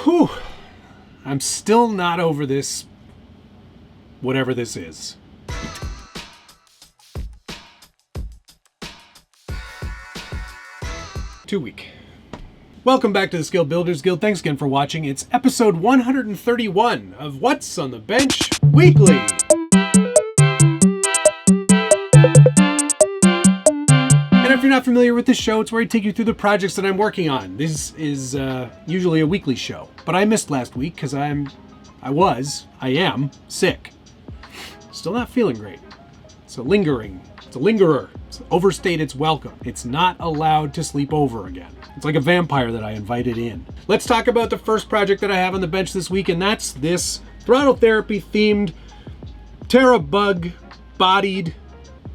Whew. I'm still not over this, whatever this is. Too weak. Welcome back to the Skill Builders Guild. Thanks again for watching. It's episode 131 of What's on the Bench Weekly. And if you're not familiar with this show, it's where I take you through the projects that I'm working on. This is usually a weekly show, but I missed last week because I am sick. Still not feeling great. It's a lingerer. It's overstayed its welcome. It's not allowed to sleep over again. It's like a vampire that I invited in. Let's talk about the first project that I have on the bench this week, and that's this throttle therapy themed Terabug-bodied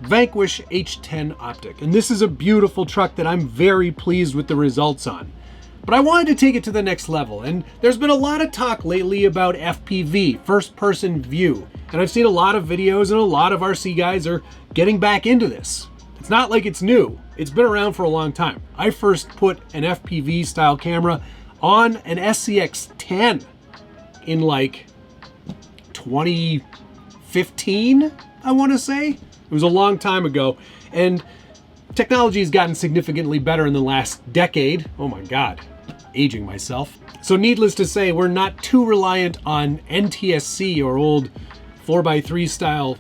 Vanquish H10 Optic. And this is a beautiful truck that I'm very pleased with the results on. But I wanted to take it to the next level, and there's been a lot of talk lately about FPV, first person view. And I've seen a lot of videos and a lot of RC guys are getting back into this. It's not like it's new. It's been around for a long time. I first put an FPV style camera on an SCX-10 in like 2015, I want to say. It was a long time ago. And technology has gotten significantly better in the last decade. Oh my God, aging myself. So needless to say, we're not too reliant on NTSC or old 4x3 style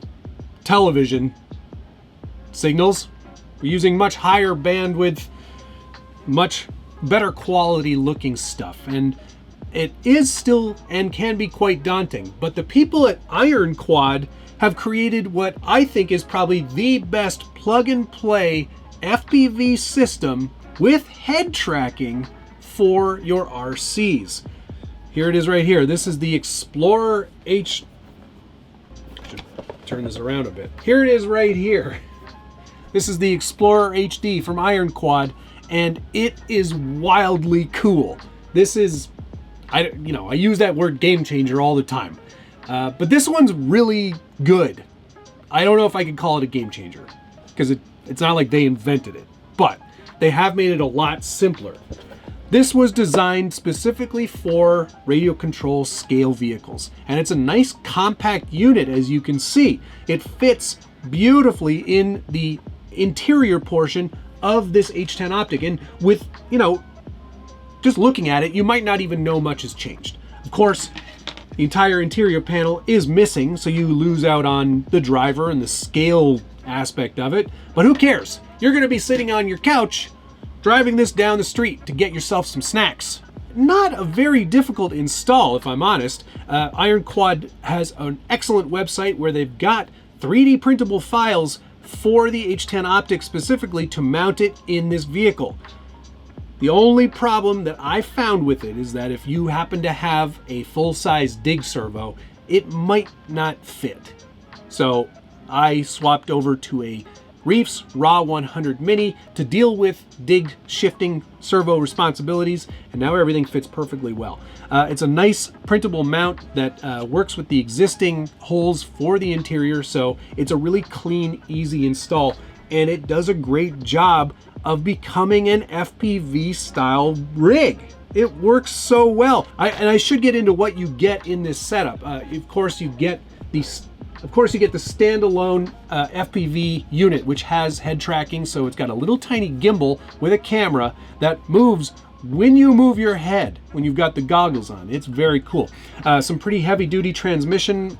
television signals. We're using much higher bandwidth, much better quality looking stuff. And it is still and can be quite daunting. But the people at Iron Quad have created what I think is probably the best plug and play FPV system with head tracking for your RCs. Here it is right here. This is the Explorer H. I should turn this around a bit. Here it is right here. This is the Explorer HD from Iron Quad, and it is wildly cool. This is, I use that word game changer all the time, but this one's really good. I don't know if I could call it a game changer because it's not like they invented it, but they have made it a lot simpler. This was designed specifically for radio control scale vehicles, and it's a nice compact unit, as you can see. It fits beautifully in the interior portion of this H10 Optic, and with, just looking at it, you might not even know much has changed. Of course, the entire interior panel is missing, so you lose out on the driver and the scale aspect of it, but who cares? You're going to be sitting on your couch driving this down the street to get yourself some snacks. Not a very difficult install, if I'm honest. Iron Quad has an excellent website where they've got 3D printable files for the H10 Optic specifically to mount it in this vehicle. The only problem that I found with it is that if you happen to have a full-size dig servo, it might not fit. So I swapped over to a Reef's RAW 100 Mini to deal with dig shifting servo responsibilities, and now everything fits perfectly well. It's a nice printable mount that works with the existing holes for the interior, so it's a really clean, easy install, and it does a great job of becoming an FPV style rig. It works so well. And I should get into what you get in this setup. Of course, you get the standalone FPV unit, which has head tracking, so it's got a little tiny gimbal with a camera that moves when you move your head, when you've got the goggles on. It's very cool. Some pretty heavy-duty transmission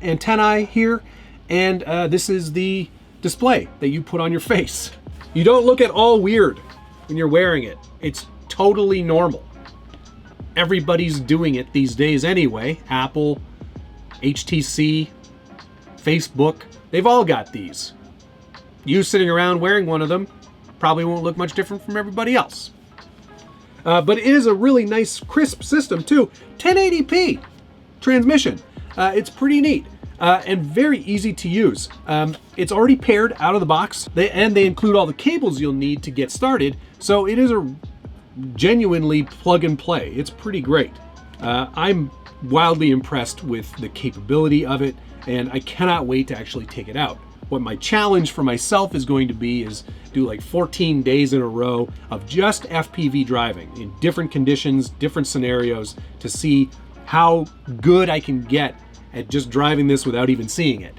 antennae here, and this is the display that you put on your face. You don't look at all weird when you're wearing it. It's totally normal. Everybody's doing it these days anyway. Apple, HTC, Facebook, they've all got these. You sitting around wearing one of them probably won't look much different from everybody else. But it is a really nice, crisp system too. 1080p transmission. It's pretty neat and very easy to use. It's already paired out of the box, and they include all the cables you'll need to get started. So it is a genuinely plug and play. It's pretty great. I'm wildly impressed with the capability of it, and I cannot wait to actually take it out. What my challenge for myself is going to be is do like 14 days in a row of just FPV driving in different conditions, different scenarios, to see how good I can get at just driving this without even seeing it.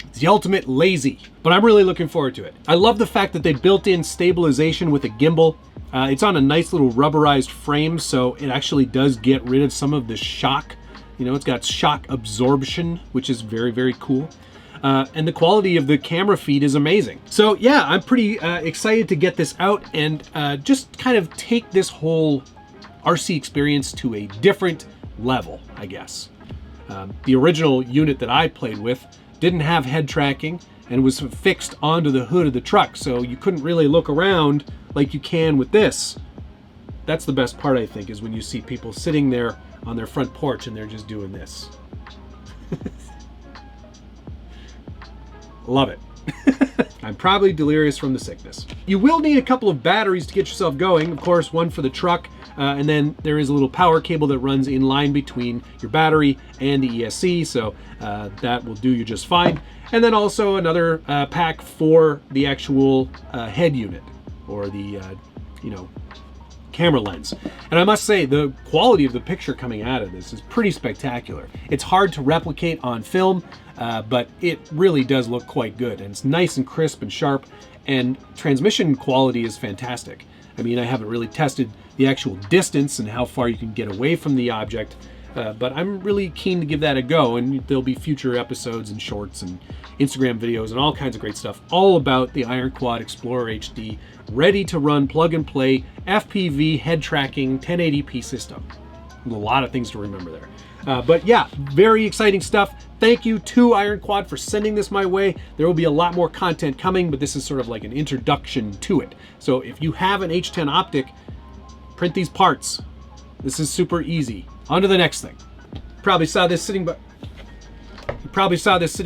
It's the ultimate lazy, but I'm really looking forward to it. I love the fact that they built in stabilization with a gimbal. It's on a nice little rubberized frame, so it actually does get rid of some of the shock. You know, it's got shock absorption, which is very, very cool. And the quality of the camera feed is amazing. So yeah, I'm pretty excited to get this out and just kind of take this whole RC experience to a different level, I guess. The original unit that I played with didn't have head tracking and was fixed onto the hood of the truck, so you couldn't really look around like you can with this. That's the best part, I think, is when you see people sitting there on their front porch and they're just doing this. Love it. I'm probably delirious from the sickness. You will need a couple of batteries to get yourself going. Of course, one for the truck, and then there is a little power cable that runs in line between your battery and the ESC, so that will do you just fine. And then also another pack for the actual head unit, or the, camera lens. And I must say, the quality of the picture coming out of this is pretty spectacular. It's hard to replicate on film, but it really does look quite good. And it's nice and crisp and sharp, and transmission quality is fantastic. I mean, I haven't really tested the actual distance and how far you can get away from the object, but I'm really keen to give that a go, and there'll be future episodes and shorts and Instagram videos and all kinds of great stuff all about the Iron Quad Explorer HD, ready to run plug and play FPV head tracking 1080p system. A lot of things to remember there. But yeah, very exciting stuff. Thank you to Iron Quad for sending this my way. There will be a lot more content coming, but this is sort of like an introduction to it. So if you have an H10 Optic, print these parts. This is super easy. On to the next thing. Probably saw this sitting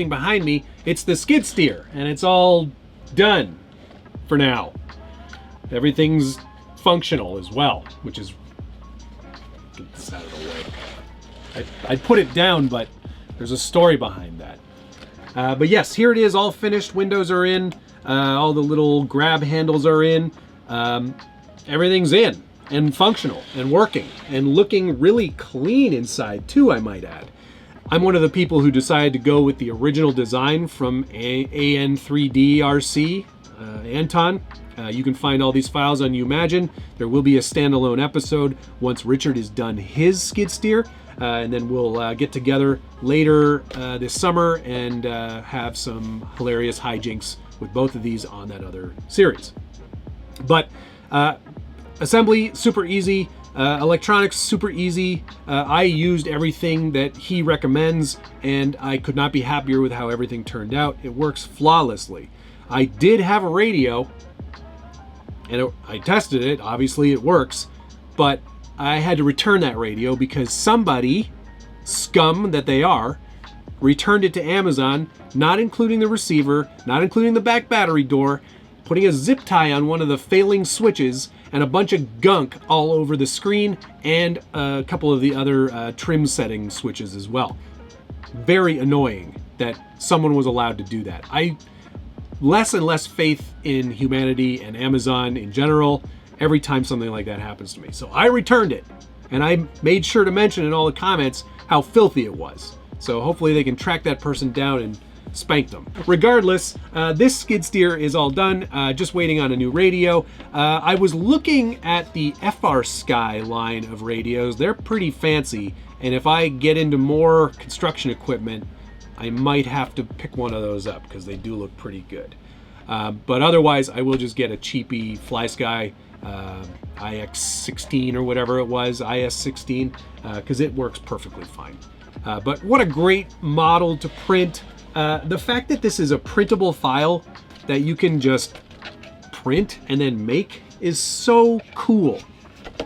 behind me. It's the skid steer, and it's all done for now. Everything's functional as well, which is, get this out of the way. I'd put it down, but there's a story behind that. But yes, here it is, all finished. Windows are in, all the little grab handles are in. Everything's in and functional and working and looking really clean inside too, I might add. I'm one of the people who decided to go with the original design from AN3D-RC, Anton. You can find all these files on Umagine. There will be a standalone episode once Richard has done his skid steer, and then we'll get together later this summer and have some hilarious hijinks with both of these on that other series. But assembly, super easy. Electronics, super easy. I used everything that he recommends, and I could not be happier with how everything turned out. It works flawlessly. I did have a radio, and I tested it. Obviously, it works, but I had to return that radio because somebody, scum that they are, returned it to Amazon, not including the receiver, not including the back battery door, putting a zip tie on one of the failing switches, and a bunch of gunk all over the screen and a couple of the other trim setting switches as well. Very annoying that someone was allowed to do that. I less and less faith in humanity and Amazon in general every time something like that happens to me. So I returned it, and I made sure to mention in all the comments how filthy it was. So hopefully they can track that person down and spank them. Regardless, this skid steer is all done, just waiting on a new radio. I was looking at the FR Sky line of radios. They're pretty fancy, and if I get into more construction equipment, I might have to pick one of those up because they do look pretty good. But otherwise, I will just get a cheapy FlySky IX16 or whatever it was, IS16, because it works perfectly fine. But what a great model to print. The fact that this is a printable file that you can just print and then make is so cool.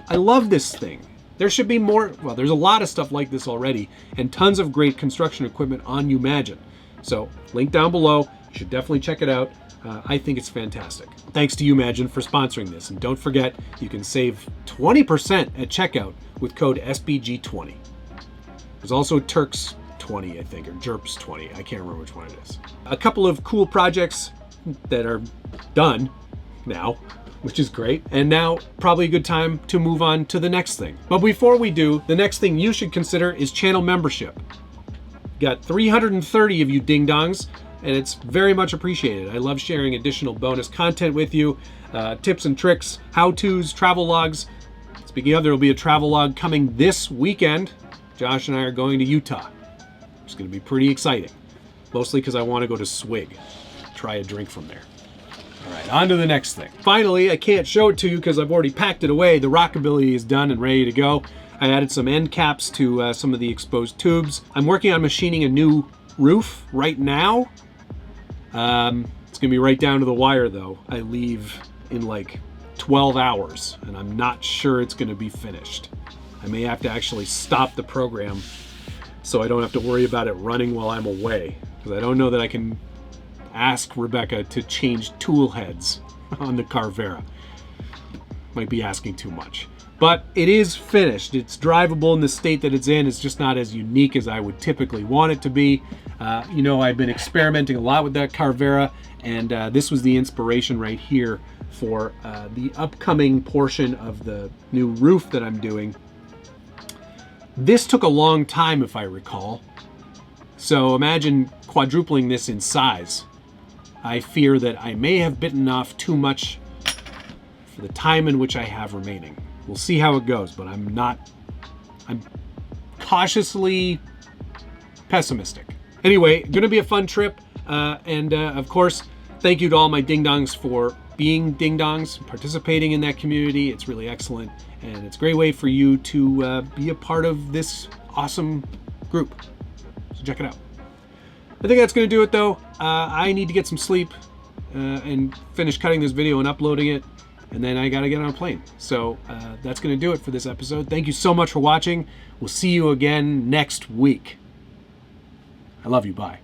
I love this thing. There should be more, well, there's a lot of stuff like this already, and tons of great construction equipment on Umagine. So, link down below. You should definitely check it out. I think it's fantastic. Thanks to Umagine for sponsoring this, and don't forget, you can save 20% at checkout with code SBG20. There's also Turk's 20, I think, or Jerps 20. I can't remember which one it is. A couple of cool projects that are done now, which is great. And now probably a good time to move on to the next thing. But before we do, the next thing you should consider is channel membership. Got 330 of you ding-dongs, and it's very much appreciated. I love sharing additional bonus content with you, tips and tricks, how-tos, travel logs. Speaking of, there will be a travel log coming this weekend. Josh and I are going to Utah. It's going to be pretty exciting, mostly because I want to go to Swig, try a drink from there. All right, on to the next thing. Finally, I can't show it to you because I've already packed it away. The Rockabilly is done and ready to go. I added some end caps to some of the exposed tubes. I'm working on machining a new roof right now. It's gonna be right down to the wire though. I leave in like 12 hours and I'm not sure it's gonna be finished. I may have to actually stop the program so I don't have to worry about it running while I'm away, because I don't know that I can ask Rebecca to change tool heads on the Carvera. Might be asking too much. But it is finished. It's drivable in the state that it's in. It's just not as unique as I would typically want it to be. You know, I've been experimenting a lot with that Carvera, and this was the inspiration right here for the upcoming portion of the new roof that I'm doing. This took a long time, if I recall. So imagine quadrupling this in size. I fear that I may have bitten off too much for the time in which I have remaining. We'll see how it goes, but I'm cautiously pessimistic. Anyway, gonna be a fun trip. And of course, thank you to all my ding-dongs for being ding-dongs, participating in that community. It's really excellent. And it's a great way for you to be a part of this awesome group. So check it out. I think that's gonna do it though. I need to get some sleep and finish cutting this video and uploading it. And then I gotta get on a plane. So that's gonna do it for this episode. Thank you so much for watching. We'll see you again next week. I love you, bye.